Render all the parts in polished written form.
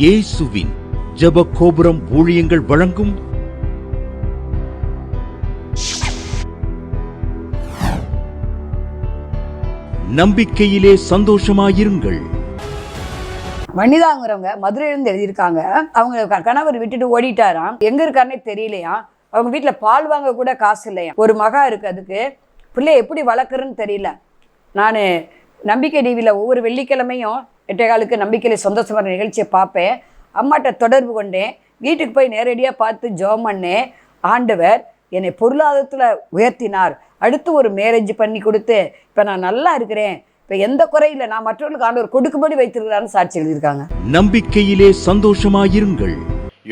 இயேசுவின் ஜெப கோபுரம் ஊழியங்கள் வழங்கும் நம்பிக்கையிலே சந்தோஷமாயிருங்கள். வனிதாங்கிறவங்க மதுரையிலிருந்து எழுதியிருக்காங்க. அவங்க கணவர் விட்டுட்டு ஓடிட்டாராம். எங்க இருக்காருன்னே தெரியலையா. அவங்க வீட்டில் பால் வாங்க கூட காசு இல்லையா. ஒரு மகா இருக்கு. அதுக்கு பிள்ளை எப்படி வளர்க்குறன்னு தெரியல. நான் நம்பிக்கை டிவியில் ஒவ்வொரு வெள்ளிக்கிழமையும் 8:15 நம்பிக்கையில சந்தோஷமான நிகழ்ச்சியை பார்ப்பேன். அம்மாட்ட தொடர்பு கொண்டேன். வீட்டுக்கு போய் நேரடியாக பார்த்து ஜெபம் பண்ணேன். ஆண்டவர் என்னை பொருளாதாரத்தில் உயர்த்தினார். அடுத்து ஒரு மேரேஜ் பண்ணி கொடுத்து இப்போ நான் நல்லா இருக்கிறேன். இப்போ எந்த குறையில நான் மற்றவர்களுக்கு ஆண்டவர் கொடுக்கும்படி வைத்திருக்கிறான்னு சாட்சி எழுதியிருக்காங்க. நம்பிக்கையிலே சந்தோஷமாயிருங்கள்.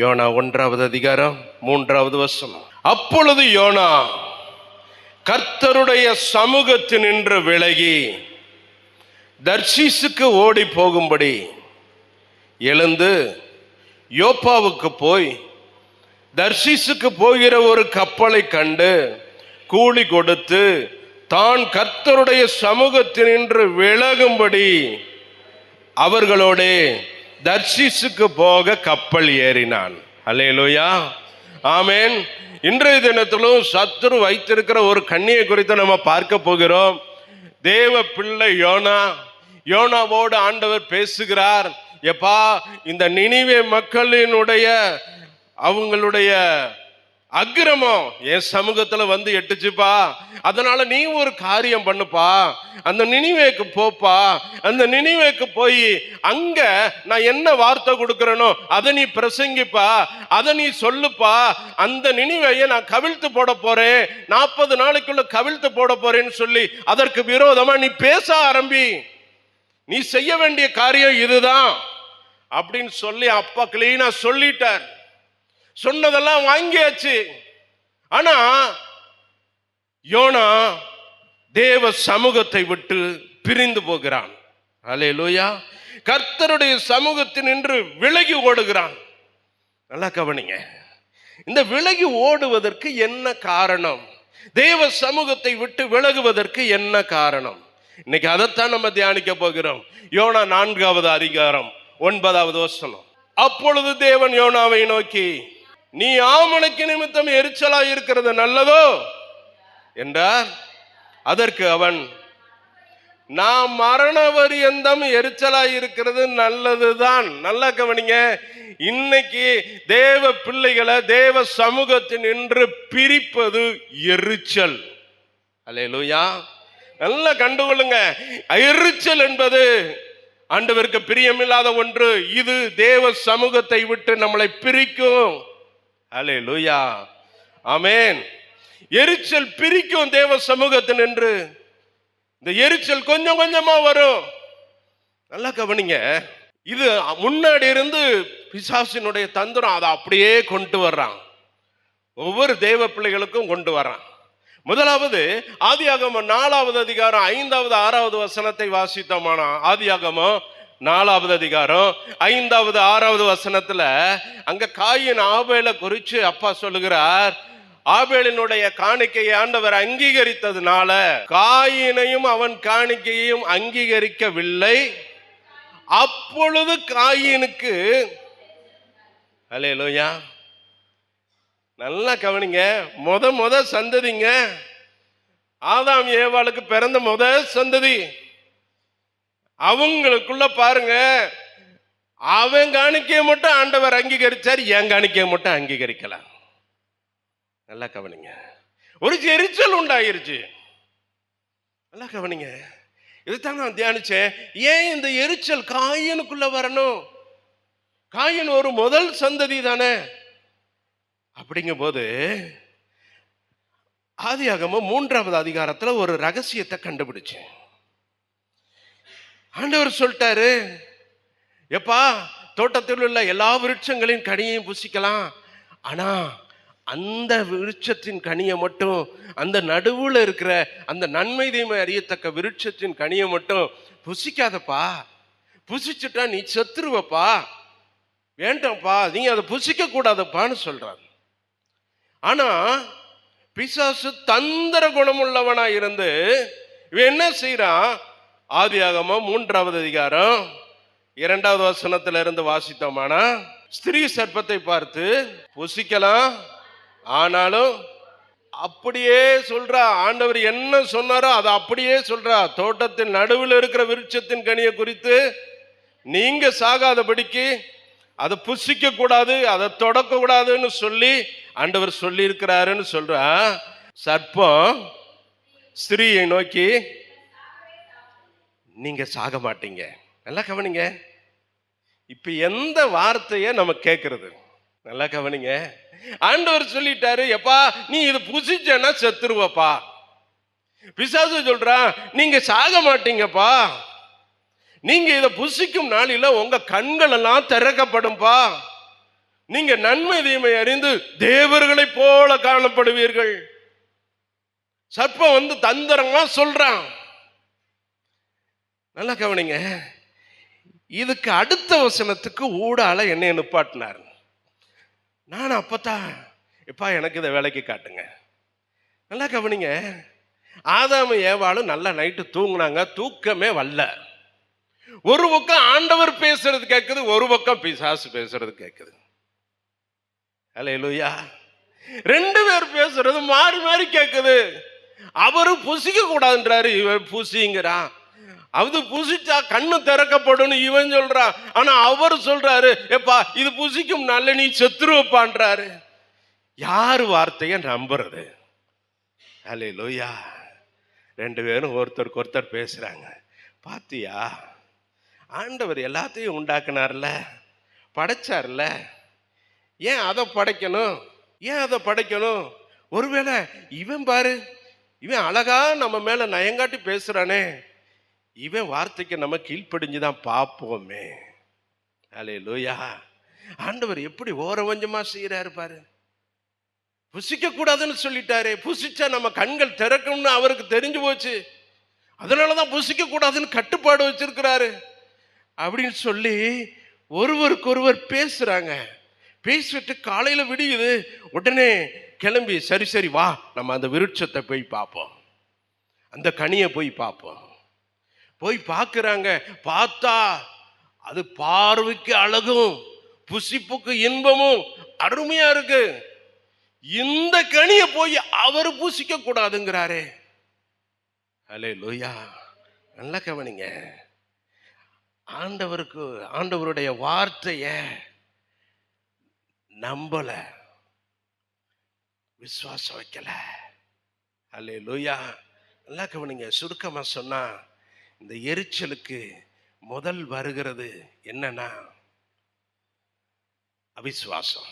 யோனா 1வது அதிகாரம் 3வது வசனம். அப்பொழுது யோனா கர்த்தருடைய சமூகத்தினின்று விலகி தர்ஷீசுக்கு ஓடி போகும்படி எழுந்து யோப்பாவுக்கு போய் தர்ஷீசுக்கு போகிற ஒரு கப்பலை கண்டு கூலி கொடுத்து தான் கர்த்தருடைய சமூகத்தினின்று விலகும்படி அவர்களோட தர்ஷீசுக்கு போக கப்பல் ஏறினான். அல்லேலூயா, ஆமேன். இன்றைய தினத்திலும் சத்துரு வைத்திருக்கிற ஒரு கண்ணியை குறித்து நம்ம பார்க்க போகிறோம். தேவ பிள்ளை யோனாவோடு ஆண்டவர் பேசுகிறார். எப்பா, இந்த நினிவே மக்களினுடைய அவங்களுடைய அக்கிரமம் என் சமூகத்துல வந்து எட்டுச்சுப்பா. அதனால நீ ஒரு காரியம் பண்ணுப்பா. அந்த நினிவேக்கு போப்பா. அந்த நினிவேக்கு போய் அங்க நான் என்ன வார்த்தை கொடுக்கிறேனோ அதை நீ பிரசங்கிப்பா, அதை நீ சொல்லுப்பா. அந்த நினிவேயை நான் கவிழ்த்து போட போறேன், 40 நாளைக்குள்ள கவிழ்த்து போட போறேன்னு சொல்லி அதற்கு விரோதமா நீ பேச ஆரம்பி. நீ செய்ய வேண்டிய காரியம் இதுதான் அப்படின்னு சொல்லி அப்பா கிளீனா சொல்லிட்டார். சொன்னதெல்லாம் வாங்கியாச்சு. ஆனா யோனா தேவ சமூகத்தை விட்டு பிரிந்து போகிறான். அல்லேலூயா. கர்த்தருடைய சமூகத்தினின்று விலகி ஓடுகிறான். நல்லா கவனிங்க. இந்த விலகி ஓடுவதற்கு என்ன காரணம்? தேவ சமூகத்தை விட்டு விலகுவதற்கு என்ன காரணம்? இன்னைக்கு அதைத்தான் நம்ம தியானிக்க போகிறோம். யோனா 4வது அதிகாரம் 9வது வசனம். அப்பொழுது தேவன் யோனாவை நோக்கி, நீ ஆமணக்கு நிமித்தம் எரிச்சலா இருக்கிறது நல்லதோ என்றார். அதற்கு அவன், நான் மரண பரியந்தம் எரிச்சலா இருக்கிறது நல்லதுதான். நல்லா கவனிங்க. இன்னைக்கு தேவ பிள்ளைகளை தேவ சமூகத்தில் நின்று பிரிப்பது எரிச்சல். அல்லேலூயா. நல்லா கண்டுகொள்ளுங்க. எரிச்சல் என்பது ஆண்டவருக்கு பிரியமில்லாத ஒன்று. இது தேவ சமூகத்தை விட்டு நம்மளை பிரிக்கும். அல்லேலூயா, ஆமென். எரிச்சல் பிரிக்கும் தேவ சமூகத்தில் நின்று. இந்த எரிச்சல் கொஞ்சம் கொஞ்சமா வரும். நல்லா கவனிங்க. இது முன்னாடி இருந்து பிசாசினுடைய தந்திரம் அதை அப்படியே கொண்டு வர்றான். ஒவ்வொரு தேவ பிள்ளைகளுக்கும் கொண்டு வர்றான். முதலாவது ஆதியாகமம் 4வது அதிகாரம் 5வது 6வது வசனத்தை வாசித்தோமானா, ஆதியாகமம் 4வது அதிகாரம் 5வது 6வது வசனத்துல அங்க காயின் ஆபேலை குறிச்சு அப்பா சொல்லுகிறார். ஆபேலினுடைய காணிக்கையை ஆண்டவர் அங்கீகரித்ததுனால காயினையும் அவன் காணிக்கையையும் அங்கீகரிக்கவில்லை. அப்பொழுது காயினுக்கு, அல்லேலூயா, நல்லா கவனிங்க, முத சந்ததிங்க ஆதாம் ஏவாளுக்கு பிறந்த சந்ததி. அவங்களுக்குள்ள பாருங்க, அவன் காணிக்கையை மட்டும் ஆண்டவர் அங்கீகரிச்சார், என் காணிக்கையை மட்டும் அங்கீகரிக்கல. நல்லா கவனிங்க. ஒரு எரிச்சல் உண்டாயிருச்சு. நல்லா கவனிங்க. இதுதான் நான் தியானிச்சேன். ஏன் இந்த எரிச்சல் காயினுக்குள்ள வரணும்? காயின் ஒரு முதல் சந்ததி தானே. அப்படிங்கும் போது ஆதியாகமம் 3வது அதிகாரத்துல ஒரு ரகசியத்தை கண்டுபிடிச்சேன். ஆண்டவர் சொல்லிட்டாரு, எப்பா, தோட்டத்தில் உள்ள எல்லா விருட்சங்களின் கனியையும் புசிக்கலாம், ஆனா அந்த விருட்சத்தின் கனியை மட்டும், அந்த நடுவுல இருக்கிற அந்த நன்மை தீமை அறியத்தக்க விருட்சத்தின் கனியை மட்டும் புசிக்காதப்பா. புசிச்சுட்டா நீ செத்துருவப்பா. வேண்டாம்ப்பா, நீ அதை புசிக்க கூடாதப்பான்னு சொல்றாரு. ஆனா பிசாசு தந்திர குணமுள்ளவனா இருந்து இவன் என்ன செய்யறான்? ஆதியாகமம் 3வது அதிகாரம் 2வது வசனத்துல இருந்து வாசித்தோமானா, ஸ்திரீ சர்ப்பத்தை பார்த்து புசிக்கலாம், ஆனாலும் அப்படியே சொல்றா. ஆண்டவர் என்ன சொன்னாரோ அதை அப்படியே சொல்றா. தோட்டத்தின் நடுவில் இருக்கிற விருட்சத்தின் கனியை குறித்து நீங்க சாகாதபடிக்கு அதை புசிக்க கூடாது, அதை தொடக்க கூடாதுன்னு சொல்லி ஆண்டவர் சொல்லி இருக்கிறாருன்னு சொல்றா. சர்ப்பம் ஸ்திரீயை நோக்கி, நீங்க சாக மாட்டீங்க. நல்லா கவனிங்க. இப்ப எந்த வார்த்தைய நம்ம கேட்கறது? நல்லா கவனிங்க. ஆண்டவர் சொல்லிட்டாரு, எப்பா நீ இது புசிச்சேன்னா செத்துருவப்பா. பிசாசு சொல்றான், நீங்க சாக மாட்டீங்கப்பா, நீங்க இதை புசிக்கும் நாளில உங்க கண்கள் எல்லாம் திறக்கப்படும்பா, நீங்க நன்மை தீமை அறிந்து தேவர்களை போல காணப்படுவீர்கள். சர்ப்பம் தந்திரமா சொல்றான். நல்லா கவனிங்க. இதுக்கு அடுத்த வசனத்துக்கு ஊடால என்னை நிப்பாட்டினார். நான் அப்பத்தான், எப்பா எனக்கு இதை வேலைக்கு காட்டுங்க. நல்லா கவனிங்க. ஆதாமு ஏவாளும் நல்லா நைட்டு தூங்குனாங்க, தூக்கமே வரல. ஒரு பக்கம் ஆண்டவர் பேசுறது கேட்குது, ஒரு பக்கம் பிசாசு பேசுறது கேட்குது. அல்லேலூயா. 2 பேர் பேசுறது மாறி மாறி கேட்குது. அவரு புசிக்க கூடாதுன்றாரு, இவன் புசிங்கிறான். அது புசிச்சா கண்ணு திறக்கப்படும் இவன் சொல்றான். ஆனா அவர் சொல்றாரு, எப்பா இது புசிக்கும் நல்ல நீ செத்துருவப்பான்றாரு. யாரு வார்த்தைய நம்புறது? அல்லேலூயா. 2 பேரும் ஒருத்தருக்கு ஒருத்தர் பேசுறாங்க. பாத்தியா, ஆண்டவர் எல்லாத்தையும் உண்டாக்குனார்ல, படைச்சார்ல, ஏன் அதை படைக்கணும்? ஏன் அதை படைக்கணும்? ஒருவேளை இவன் பாரு, இவன் அழகா நம்ம மேல நயங்காட்டி பேசுறானே, இவன் வார்த்தைக்கு நம்ம கீழ்ப்படிஞ்சுதான் பார்ப்போமே. அல்லேலூயா. ஆண்டவர் எப்படி ஓரவஞ்சமா செய்யறாரு பாரு. புசிக்க கூடாதுன்னு சொல்லிட்டாரு, புசிச்சா நம்ம கண்கள் திறக்கும்னு அவருக்கு தெரிஞ்சு போச்சு, அதனாலதான் புசிக்க கூடாதுன்னு கட்டுப்பாடு வச்சிருக்கிறாரு அப்படின்னு சொல்லி ஒருவருக்கு ஒருவர் பேசுறாங்க. பேசிட்டு காலையில விடியுது, உடனே கிளம்பி சரி சரி வா நம்ம அந்த விருட்சத்தை போய் பார்ப்போம், அந்த கனியை போய் பார்ப்போம். போய் பார்க்குறாங்க. பார்த்தா அது பார்வைக்கு அழகும் புசிப்புக்கு இன்பமும் அருமையா இருக்கு. இந்த கனியை போய் அவர் புசிக்க கூடாதுங்கிறாரே. அல்லேலூயா. நல்லா கவனிங்க. ஆண்டவருடைய வார்த்தைய நம்பல, விசுவாசம் வைக்கல. அல்லேலூயா. நல்லா கவனிங்க. சுருக்கமா சொன்னா, இந்த எரிச்சலுக்கு முதல் வருகிறது என்னன்னா அவிசுவாசம்.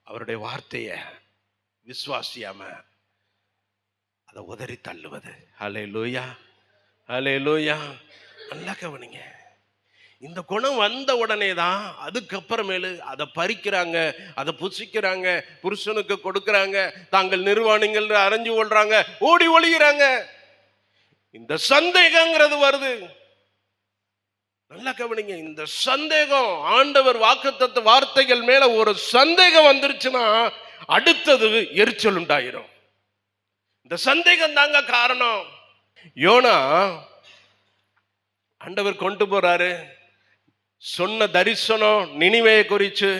அவருடைய வார்த்தைய விசுவாசியாம அதை உதறி தள்ளுவது. அல்லேலூயா, அல்லேலூயா. நல்லா கவனிங்க. இந்த குணம் வந்த உடனே தான் அதுக்கப்புறமேலு அதை பறிக்கிறாங்க, அதை புசிக்கிறாங்க, புருஷனுக்கு கொடுக்கறாங்க, தாங்கள் நிர்வாணிகள் அறிஞ்சு கொள்றாங்க, ஓடி ஒளிகிறாங்க. இந்த சந்தேகங்கிறது வருது. நல்லா கவனிங்க. இந்த சந்தேகம், ஆண்டவர் வாக்குத்தத்த வார்த்தைகள் மேல ஒரு சந்தேகம் வந்துருச்சுன்னா அடுத்தது எரிச்சல் உண்டாயிரும். இந்த சந்தேகம் தாங்க காரணம். யோனா ஆண்டவர் கொண்டு போறாரு, சொன்ன தரிசனம் நினிவேயை குறிச்சு,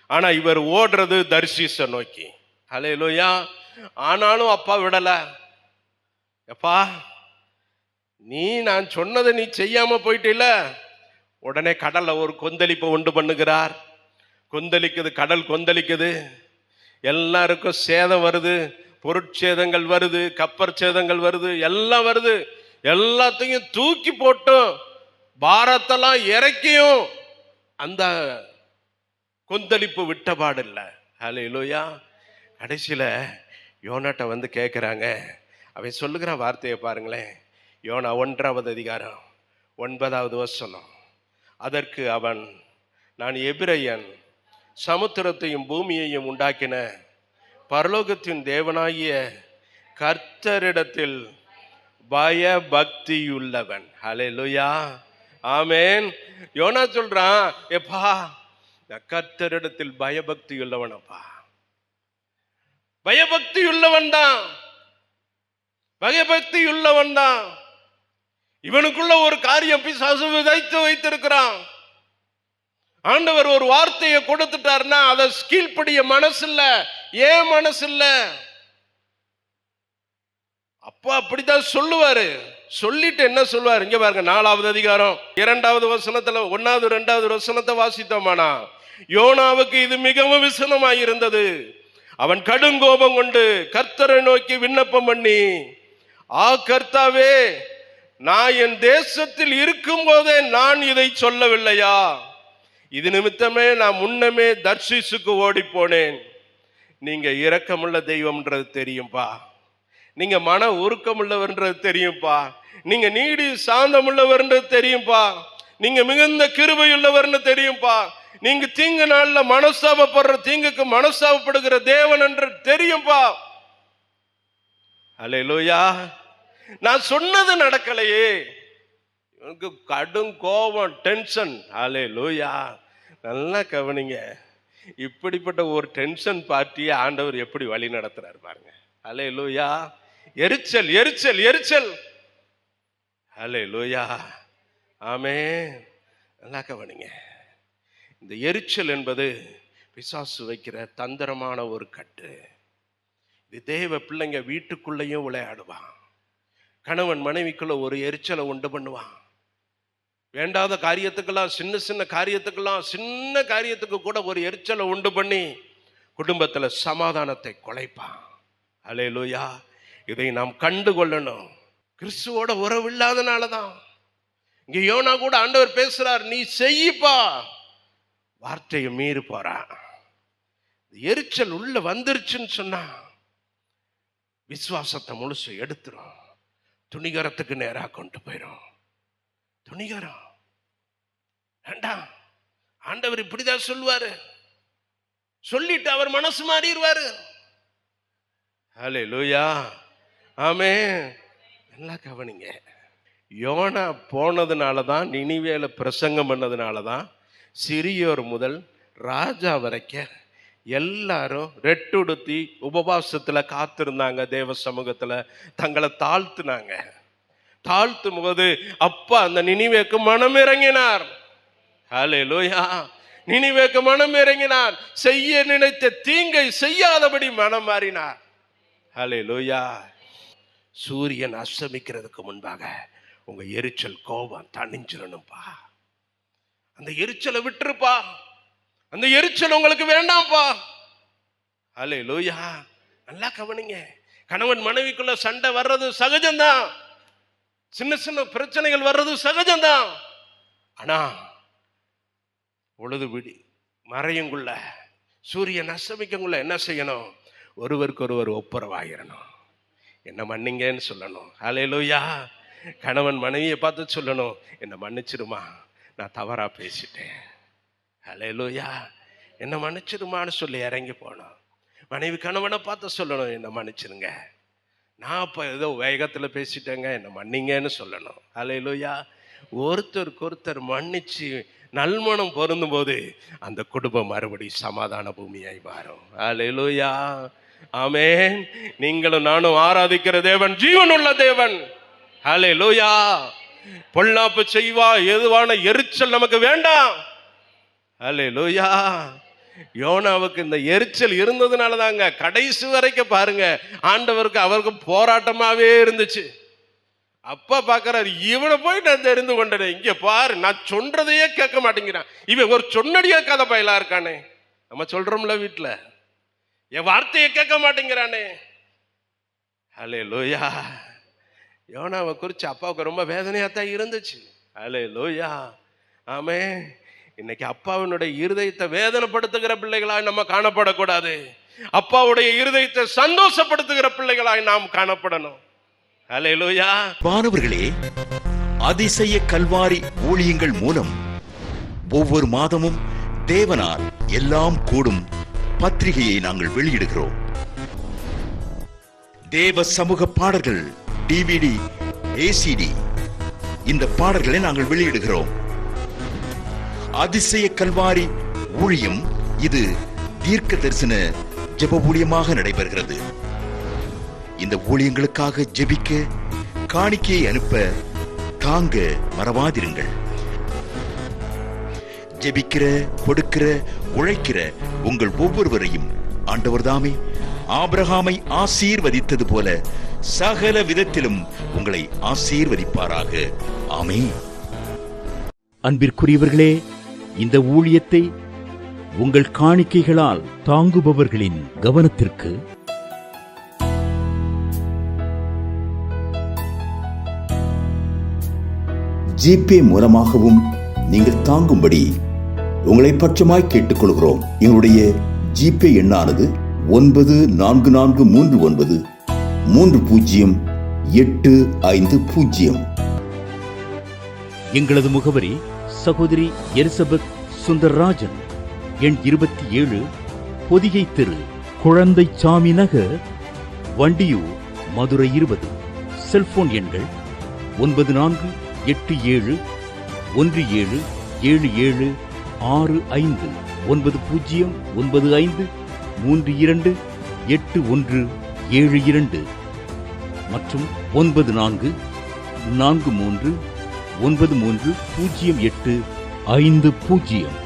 ஆனா இவர் ஓடுறது தர்சீச நோக்கி. அல்லேலூயா. ஆனாலும் அப்பா விடல. எப்பா நான் சொன்னதை நீ செய்யாம போயிட்டில. உடனே கடல்ல ஒரு கொந்தளிப்பை உண்டு பண்ணுகிறார். கொந்தளிக்குது, கடல் கொந்தளிக்குது, எல்லாருக்கும் சேதம் வருது, பொருட்சேதங்கள் வருது, கப்பற் சேதங்கள் வருது, எல்லாம் வருது. எல்லாத்தையும் தூக்கி போட்டும் பாரத்தெல்லாம் இறக்கியும் அந்த கொந்தளிப்பு விட்டபாடு இல்லை. அல்லேலூயா. கடைசியில யோனாட்ட கேட்கிறாங்க. அவன் சொல்லுகிற வார்த்தையை பாருங்களேன். யோனா 1வது அதிகாரம் 9வது வசனம். அதற்கு அவன், நான் எபிரெயன், சமுத்திரத்தையும் பூமியையும் உண்டாக்கின பரலோகத்தின் தேவனாகிய கர்த்தரிடத்தில் பயபக்தியுள்ளவன். அல்லேலூயா, ஆமென். யோனா சொல்றான், எப்பா நான் கர்த்தரிடத்தில் பயபக்தி உள்ளவனப்பா. பயபக்தி உள்ளவன் தான், பயபக்தி உள்ளவன் தான். இவனுக்குள்ள ஒரு காரியம் பிசாசு விதைத்து வைத்திருக்கிறான். ஆண்டவர் ஒரு வார்த்தையை கொடுத்துட்டாருன்னா அதை கீழ்ப்படிய மனசு இல்ல. ஏன் மனசு இல்ல? அப்பா அப்படித்தான் சொல்லுவாரு. சொல்லிட்டு என்ன சொல்லுவாரு? இங்க பாருங்க, 4வது அதிகாரம் 2வது வசனத்துல 1வது 2வது வசனத்தை வாசித்தோமானா, யோனாவுக்கு இது மிகவும் விசனமாயிருந்தது. அவன் கடுங்கோபம் கொண்டு கர்த்தரை நோக்கி விண்ணப்பம் பண்ணி, கர்த்தாவே, நான் என் தேசத்தில் இருக்கும் போதே நான் இதை சொல்லவில்லையா? இது நிமித்தமே நான் முன்னமே தர்ஷீசுக்கு ஓடி போனேன். நீங்க இரக்கமுள்ள தெய்வம்ன்றது தெரியும்பா, நீங்க மன உருக்கமுள்ளவர்ன்றது தெரியும்பா, நீங்க நீடி சாந்தமுள்ளவர்ன்றது தெரியும்பா, நீங்க மிகுந்த கிருபையுள்ளவர்னு தெரியும்பா, நீங்க தீங்கு நாள்ல மனஸ்தாபப்படுற தீங்குக்கு மனஸ்தாபப்படுகிற தேவன் என்று தெரியும்பா. அல்லேலூயா. நான் சொன்னது நடக்கலையே, எனக்கு கடும் கோபம், டென்ஷன். அல்லேலூயா. நல்லா கவனிங்க, இப்படிப்பட்ட ஒரு டென்ஷன் பார்ட்டியை ஆண்டவர் எப்படி வழி நடத்துறாரு பாருங்க. அல்லேலூயா. எரிச்சல் எரிச்சல் எரிச்சல். அல்லேலூயா. ஆமென். நல்லா கவனிங்க, இந்த எரிச்சல் என்பது பிசாசு வைக்கிற தந்திரமான ஒரு கட்டு. இது தேவ பிள்ளைங்க வீட்டுக்குள்ளேயும் விளையாடுவான். கணவன் மனைவிக்குள்ள ஒரு எரிச்சலை உண்டு பண்ணுவான். வேண்டாத காரியத்துக்கெல்லாம், சின்ன சின்ன காரியத்துக்கெல்லாம், சின்ன காரியத்துக்கு கூட ஒரு எரிச்சலை உண்டு பண்ணி குடும்பத்துல சமாதானத்தை குலைப்பான். அல்லேலூயா. இதை நாம் கண்டு கொள்ளணும். கிறிஸ்துவோட உறவு இல்லாதனாலதான் இங்க யோனா கூட ஆண்டவர் பேசுறார், நீ செய்யப்பா, வார்த்தையை மீறி போறான். எரிச்சல் உள்ள வந்துருச்சுன்னு சொன்னா விசுவாசத்தை முழுசு எடுத்துரும், துணிகரத்துக்கு நேரா கொண்டு போயிடும். துணிகரம் வேண்டாம். ஆண்டவர் இப்படிதான் சொல்லுவாரு. சொல்லிட்டு அவர் மனசு மாறிடுவாரு. அல்லேலூயா. ஆமென். நல்லா கவனிங்க, யோனா போனதுனாலதான், நினிவேல பிரசங்கம் பண்ணதுனாலதான் சிறியோர் முதல் ராஜா வரைக்கும் எல்லாரும் ரெட்டுடுத்தி உபவாசத்துல காத்திருந்தாங்க. தேவ சமூகத்துல தங்களை தாழ்த்துனாங்க. தாழ்த்தும் போது அப்பா அந்த நினிவேக்கு மனம் இறங்கினார். அல்லேலூயா. நினிவேக்கு மனம் இறங்கினார். செய்ய நினைத்த தீங்கை செய்யாதபடி மனம் மாறினார். அல்லேலூயா. சூரியன் அஸ்தமிக்கிறதுக்கு முன்பாக உங்க எரிச்சல் கோபம் தணிஞ்சிடணும்பா. அந்த எரிச்சலை விட்டுருப்பா. அந்த எரிச்சல் உங்களுக்கு வேண்டாம்ப்பா. அல்லேலூயா. நல்லா கவனிங்க, கணவன் மனைவிக்குள்ள சண்டை வர்றது சகஜம்தான், சின்ன சின்ன பிரச்சனைகள் வர்றது சகஜம்தான். ஆனா பொழுது விடி மறையுங்குள்ள, சூரியன் அஸ்தமிக்குள்ள என்ன செய்யணும்? ஒருவருக்கு ஒருவர் ஒப்புரவாயிரணும். என்ன மன்னிங்கன்னு சொல்லணும். அல்லேலூயா. கணவன் மனைவியை பார்த்து சொல்லணும், என்ன மன்னிச்சிருமா, நான் தவறா பேசிட்டேன். அல்லேலூயா. என்ன மன்னிச்சிருமான்னு சொல்லி இறங்கி போனோம். மனைவி கணவனை பார்த்து சொல்லணும், என்ன மன்னிச்சிருங்க, நான் இப்போ ஏதோ வேகத்தில் பேசிட்டேங்க, என்ன மன்னிங்கன்னு சொல்லணும். அல்லேலூயா. ஒருத்தருக்கு ஒருத்தர் மன்னிச்சு நல்மணம் பொருந்தும் போது அந்த குடும்பம் மறுபடி சமாதான பூமியாய் மாறும். அல்லேலூயா. ஆமென். நீங்களும் நானும் ஆராதிக்கிற தேவன் ஜீவனுள்ள தேவன். அல்லேலூயா. பொல்லாப்பு செய்வா எதுவான எரிச்சல் நமக்கு வேண்டாம். அல்லேலூயா. யோனாவுக்கு இந்த எரிச்சல் இருந்ததுனால தாங்க கடைசி வரைக்கும் பாருங்க ஆண்டவருக்கு அவருக்கு போராட்டமாவே இருந்துச்சு. அப்பா பாக்குறாரு, இவனை போய் நான் தெரிந்து கொண்டேன், இங்க பாரு நான் சொல்றதையே கேட்க மாட்டேங்கிறான், இவன் ஒரு சொன்னடியா கதை பயலா இருக்கானே. நம்ம சொல்றோம்ல வீட்டுல, என் வார்த்தையை கேட்க மாட்டேங்கிறானே. அல்லேலூயா. யோனாவை குறிச்சு அப்பாவுக்கு ரொம்ப வேதனையா தான் இருந்துச்சு. அல்லேலூயா. ஆமென். இன்னைக்கு அப்பாவினுடைய இருதயத்தை வேதனைப்படுத்துகிற பிள்ளைகளாய் நம்ம காணப்படக்கூடாது. அப்பாவுடைய இருதயத்தை சந்தோஷப்படுத்துகிற பிள்ளைகளாய் நாம் காணப்படணும். அல்லேலூயா. மாணவர்களே, அதிசய கல்வாரி ஊழியங்கள் மூலம் ஒவ்வொரு மாதமும் தேவனால் எல்லாம் கூடும் பத்திரிகையை நாங்கள் வெளியிடுகிறோம். தேவ சமூக பாடல்கள் DVD, ACD இந்த பாடல்களை நாங்கள் வெளியிடுகிறோம். அதிசய கல்வாரி ஊழியம் இது தீர்க்க தரிசன ஜெப ஊழியமாக நடைபெறுகிறது. இந்த ஊழியங்களுக்காக ஜெபிக்க, காணிக்கையை அனுப்ப தாங்க மறவாதிருங்கள். ஜெபிக்கிற, கொடுக்கிற, உழைக்கிற உங்கள் ஒவ்வொருவரையும் ஆண்டவர்தாமே ஆபிரகாமை ஆசீர்வதித்தது போல சகல விதத்திலும் உங்களை ஆசீர்வதிப்பாராக. ஆமென். அன்பிற்குரியவர்களே, இந்த ஊழியத்தை உங்கள் காணிக்கைகளால் தாங்குபவர்களின் கவனத்திற்கு ஜிபே மூலமாகவும் நீங்கள் தாங்கும்படி உங்களை பட்சமாய் கேட்டுக்கொள்கிறோம். எங்களுடைய ஜிபே எண்ணானது 9439308550. எங்களது முகவரி சகோதரி எலிசபெத் சுந்தர்ராஜன், எண் 27, பொதிகை தெரு, குழந்தைச்சாமி நகர், வண்டியூர், மதுரை 20. செல்போன் எண்கள் 9484177765 9095328172 மற்றும் 9443930850.